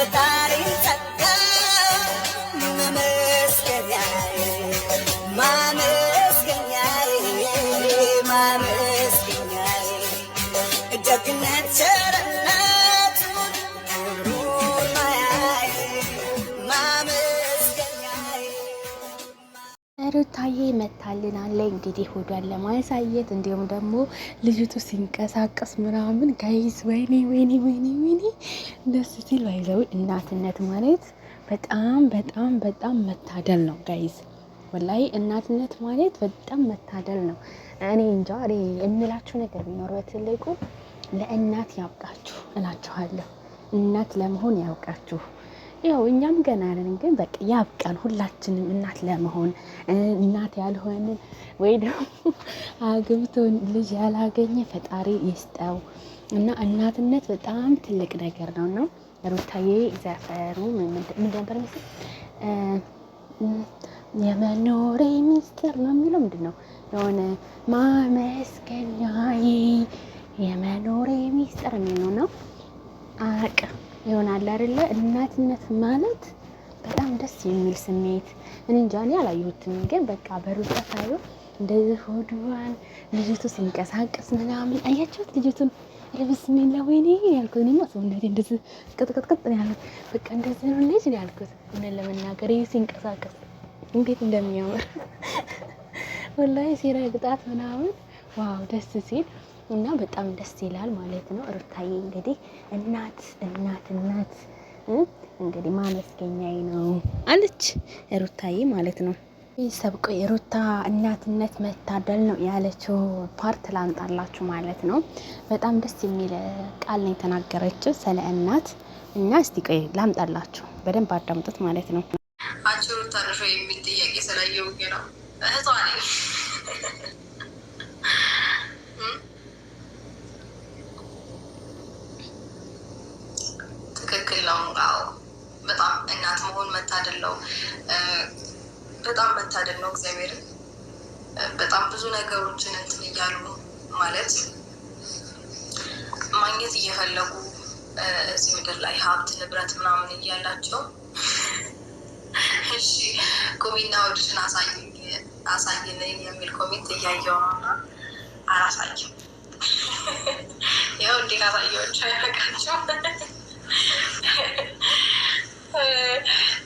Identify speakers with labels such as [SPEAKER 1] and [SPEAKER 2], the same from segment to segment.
[SPEAKER 1] ፈጣሪ ጸጋ ማመስገኛዬ ማመስገኛዬ ማመስገኛዬ ደግነት ቸርነቱን ክብሩን ማያዬ ማመስገኛዬ
[SPEAKER 2] ሩታዬ መታልናለች እንግዲህ ሆዷን ለማሳየት እንዲሁም ደግሞ ልጅቱ ሲንቀሳቀስ ምናምን ጋይስ ወይኔ ወይኔ ወይኔ ወይኔ ደስ ሲል ባይዘው እናትነት ማለት በጣም በጣም በጣም መታደል ነው ጋይስ። ወላይ እናትነት ማለት በጣም መታደል ነው። እኔ እንጃ እኔ የምላችሁ ነገር ቢኖር በትልቁ ለእናት ያብቃችሁ እላችኋለሁ። እናት ለመሆን ያብቃችሁ። ያው እኛም ገና ነን፣ ግን በቃ ያብቃን ሁላችንም እናት ለመሆን። እናት ያልሆንን ወይ ደግሞ አግብቶ ልጅ ያላገኘ ፈጣሪ ይስጠው እና እናትነት በጣም ትልቅ ነገር ነው ነው ሩታዬ ዘፈሩ ምን ነበር መሰለኝ የመኖሬ ሚስጥር ነው የሚለው ምንድን ነው የሆነ ማመስገኛዬ የመኖሬ ሚስጥር የሚለው ነው አያውቅም ይሆናል አይደለ? እናትነት ማለት በጣም ደስ የሚል ስሜት እኔ እንጃ እኔ አላየሁትም፣ ግን በቃ በሩታ ሳየው እንደዚህ ሆዷን ልጅቱ ሲንቀሳቀስ ምናምን አያችሁት ልጅቱን ለብስሚላ ወይኔ ያልኩት እኔማ ሰውነቴ እንደዚህ ቅጥቅጥቅጥ ያልኩት በቃ እንደዚህ ነው ልጅ ያልኩት። እውነት ለመናገር ይሄ ሲንቀሳቀስ እንዴት እንደሚያምር ወላሂ ሲረግጣት ምናምን ዋው ደስ ሲል እና በጣም ደስ ይላል ማለት ነው። ሩታዬ እንግዲህ እናት እንግዲህ ማመስገኛዬ ነው አለች ሩታዬ ማለት ነው። ሰብቆ የሩታ እናትነት መታደል ነው ያለችው ፓርት ላምጣላችሁ ማለት ነው። በጣም ደስ የሚል ቃል ነው የተናገረችው ስለ እናት እና እስቲ ቆይ ላምጣላችሁ በደንብ አዳምጡት ማለት ነው።
[SPEAKER 3] አንቺ ሩታ ነሽ ወይ የሚል ጥያቄ ስላየው ነው እህቷ ነኝ ትክክል ነው። አዎ በጣም እናት መሆን መታደል ነው። በጣም መታደል ነው። እግዚአብሔርን በጣም ብዙ ነገሮችን እንትን እያሉ ማለት ማግኘት እየፈለጉ እዚህ ምድር ላይ ሀብት ንብረት ምናምን እያላቸው እሺ ቁሚና ወድሽን አሳይን የሚል ኮሜንት እያየው ነውና አላሳይም። ያው እንዴት አሳየዎች አይበቃቸው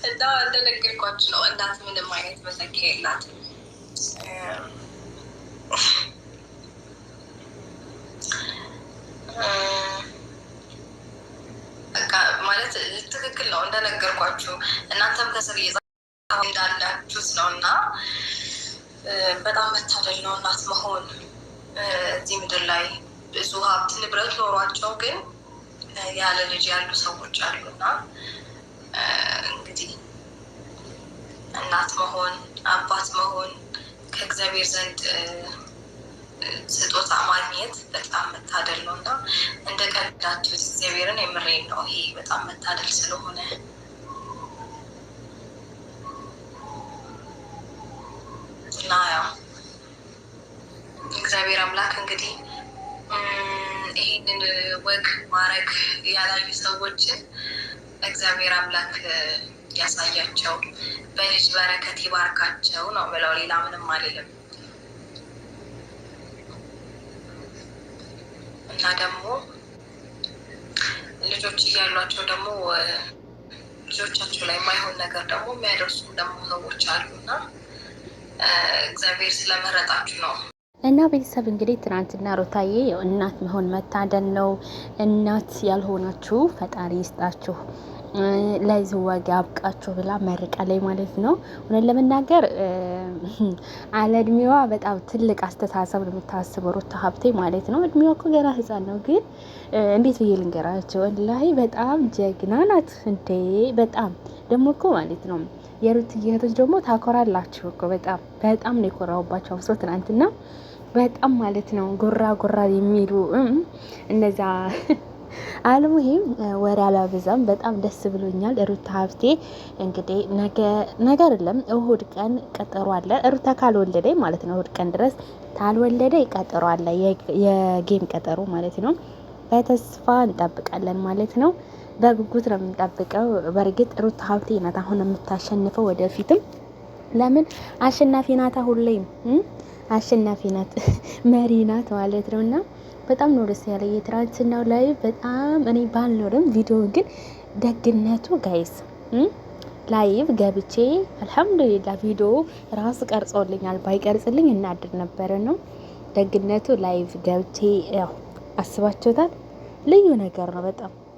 [SPEAKER 3] እና እንደነገርኳችሁ ነው። እናት ምንም አይነት መለኪያ የላትም። ማለት ትክክል ነው እንደነገርኳችሁ እናንተም ከስር እንዳላችሁት ነው እና በጣም መታደል ነው እናት መሆን። እዚህ ምድር ላይ ብዙ ሀብት ንብረት ኖሯቸው ግን ያለ ልጅ ያሉ ሰዎች አሉና እንግዲህ እናት መሆን አባት መሆን ከእግዚአብሔር ዘንድ ስጦታ ማግኘት በጣም መታደል ነው እና እንደ ቀዳችሁት እግዚአብሔርን የምሬን ነው። ይሄ በጣም መታደል ስለሆነ እና ያው እግዚአብሔር አምላክ እንግዲህ ይህንን ወግ ማድረግ ያላዩ ሰዎችን እግዚአብሔር አምላክ ያሳያቸው፣ በልጅ በረከት ይባርካቸው ነው ብለው ሌላ ምንም አልልም። እና ደግሞ ልጆች እያሏቸው ደግሞ ልጆቻቸው ላይ የማይሆን ነገር ደግሞ የሚያደርሱ ደግሞ ሰዎች አሉና እግዚአብሔር ስለመረጣችሁ ነው።
[SPEAKER 2] እና ቤተሰብ እንግዲህ ትናንትና ሩታዬ እናት መሆን መታደል ነው። እናት ያልሆናችሁ ፈጣሪ ይስጣችሁ፣ ለዚህ ወግ ያብቃችሁ ብላ መርቃ ላይ ማለት ነው። እውነት ለመናገር አለ እድሜዋ በጣም ትልቅ አስተሳሰብ ነው የምታስበው ሩታ ሀብቴ ማለት ነው። እድሜዋ እኮ ገና ህፃን ነው፣ ግን እንዴት ብዬ ልንገራቸው ወላሂ በጣም ጀግና ናት እንዴ! በጣም ደግሞ እኮ ማለት ነው የሩትዬ እህቶች ደግሞ ታኮራላችሁ እኮ በጣም በጣም ነው የኮራውባቸው። አብሶ ትናንትና በጣም ማለት ነው ጎራ የሚሉ እነዛ አልሙሂም ወሬ አላበዛም። በጣም ደስ ብሎኛል። ሩታ ሀብቴ እንግዲህ ነገ አይደለም እሁድ ቀን ቀጠሮ አለ። ሩታ ካልወለደ ማለት ነው እሁድ ቀን ድረስ ካልወለደ ቀጠሮ አለ፣ የጌም ቀጠሮ ማለት ነው። በተስፋ እንጠብቃለን ማለት ነው። በጉጉት ነው የምንጠብቀው። በእርግጥ ሩታ ሀብቴ ናት አሁን የምታሸንፈው ወደፊትም። ለምን አሸናፊ ናት፣ ሁሌም አሸናፊ ናት፣ መሪ ናት ማለት ነው። እና በጣም ነው ደስ ያለ የትናንትናው ላይ በጣም እኔ ባልኖርም ቪዲዮ ግን ደግነቱ ጋይስ ላይቭ ገብቼ አልሐምዱሊላ ቪዲዮ ራሱ ቀርጾልኛል። ባይቀርጽልኝ እናድር ነበረ ነው ደግነቱ። ላይቭ ገብቼ ያው አስባችሁታል። ልዩ ነገር ነው።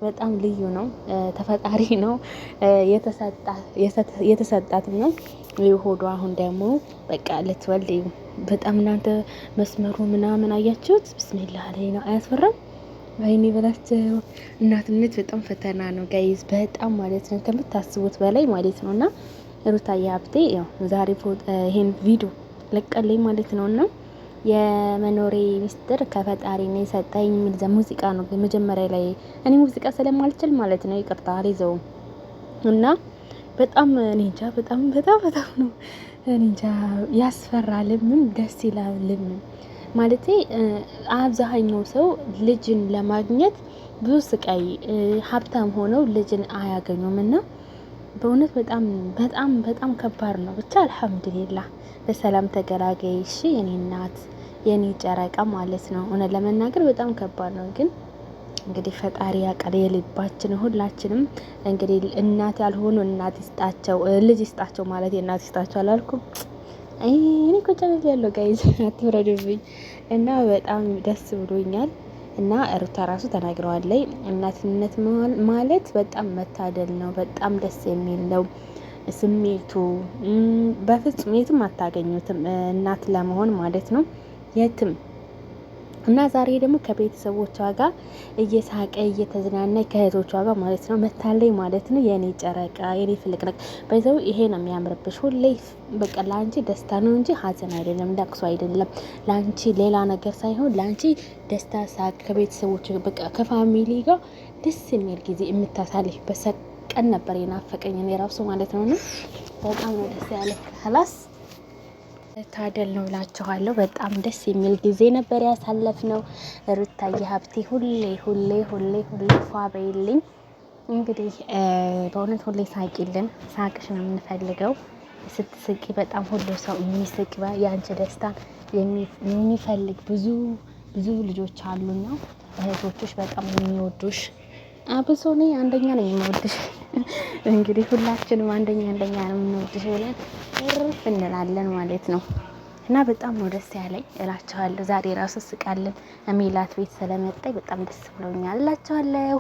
[SPEAKER 2] በጣም ልዩ ነው። ተፈጣሪ ነው የተሰጣት ነው ሆዷ። አሁን ደግሞ በቃ ልትወልድ በጣም እናንተ መስመሩ ምናምን አያችሁት። ብስሚላህ ላይ ነው። አያስፈራም? ወይኔ በላቸው። እናትነት በጣም ፈተና ነው ጋይዝ፣ በጣም ማለት ነው ከምታስቡት በላይ ማለት ነው። እና ሩታዬ ሀብቴ ያው ዛሬ ይሄን ቪዲዮ ለቀለኝ ማለት ነው። እና የመኖሬ ሚስጥር ከፈጣሪ ነው የሰጠኝ የሚል ሙዚቃ ነው መጀመሪያ ላይ። እኔ ሙዚቃ ስለማልችል ማለት ነው ይቅርታ አልይዘውም። እና በጣም እኔ እንጃ በጣም ነው እኔ እንጃ ያስፈራልም ደስ ይላልም። ማለቴ አብዛኛው ሰው ልጅን ለማግኘት ብዙ ስቃይ ሀብታም ሆነው ልጅን አያገኙም። እና በእውነት በጣም ከባድ ነው። ብቻ አልሐምዱሊላህ በሰላም ተገላገይ። እሺ የኔ እናት የኔ ጨረቃ ማለት ነው። እውነት ለመናገር በጣም ከባድ ነው። ግን እንግዲህ ፈጣሪ ያውቃል የልባችን። ሁላችንም እንግዲህ እናት ያልሆኑ እናት ይስጣቸው፣ ልጅ ይስጣቸው ማለት የእናት ይስጣቸው አላልኩም። እኔ ቁጭ ያለው ጋይዝ አትፍረዱብኝ። እና በጣም ደስ ብሎኛል። እና ሩታ ራሱ ተናግረዋለይ እናትነት ማለት በጣም መታደል ነው። በጣም ደስ የሚል ነው ስሜቱ። በፍጹም የትም አታገኙትም እናት ለመሆን ማለት ነው የትም። እና ዛሬ ደግሞ ከቤተሰቦቿ ጋር እየሳቀ እየተዝናና ከእህቶቿ ጋር ማለት ነው መታለይ ማለት ነው። የኔ ጨረቃ የኔ ፍልቅልቅ በዛው ይሄ ነው የሚያምርብሽ። ሁሌ በቃ ላንቺ ደስታ ነው እንጂ ሀዘን አይደለም፣ ለቅሶ አይደለም። ላንቺ ሌላ ነገር ሳይሆን ላንቺ ደስታ፣ ሳቅ ከቤተሰቦች በቃ ከፋሚሊ ጋር ደስ የሚል ጊዜ የምታሳልፍበት ቀን ነበር የናፈቀኝ እኔ ራሱ ማለት ነው። እና በጣም ነው ደስ ያለ ክላስ ታደል ነው እላችኋለሁ። በጣም ደስ የሚል ጊዜ ነበር ያሳለፍነው። ሩታዬ ሀብቴ ሁሌ ፏ በይልኝ። እንግዲህ በእውነት ሁሌ ሳቂልን፣ ሳቅሽ ነው የምንፈልገው። ስትስቂ በጣም ሁሉ ሰው የሚስቅ የአንቺ ደስታ የሚፈልግ ብዙ ልጆች አሉና እህቶችሽ በጣም የሚወዱሽ። አብሶ እኔ አንደኛ ነው የምወድሽ። እንግዲህ ሁላችንም አንደኛ ነው የምንወድሽ ብለን እርፍ እንላለን ማለት ነው። እና በጣም ነው ደስ ያለኝ እላችኋለሁ። ዛሬ ራሱ ስቃለን ሜላት ቤት ስለመጣኝ በጣም ደስ ብሎኛል እላችኋለሁ።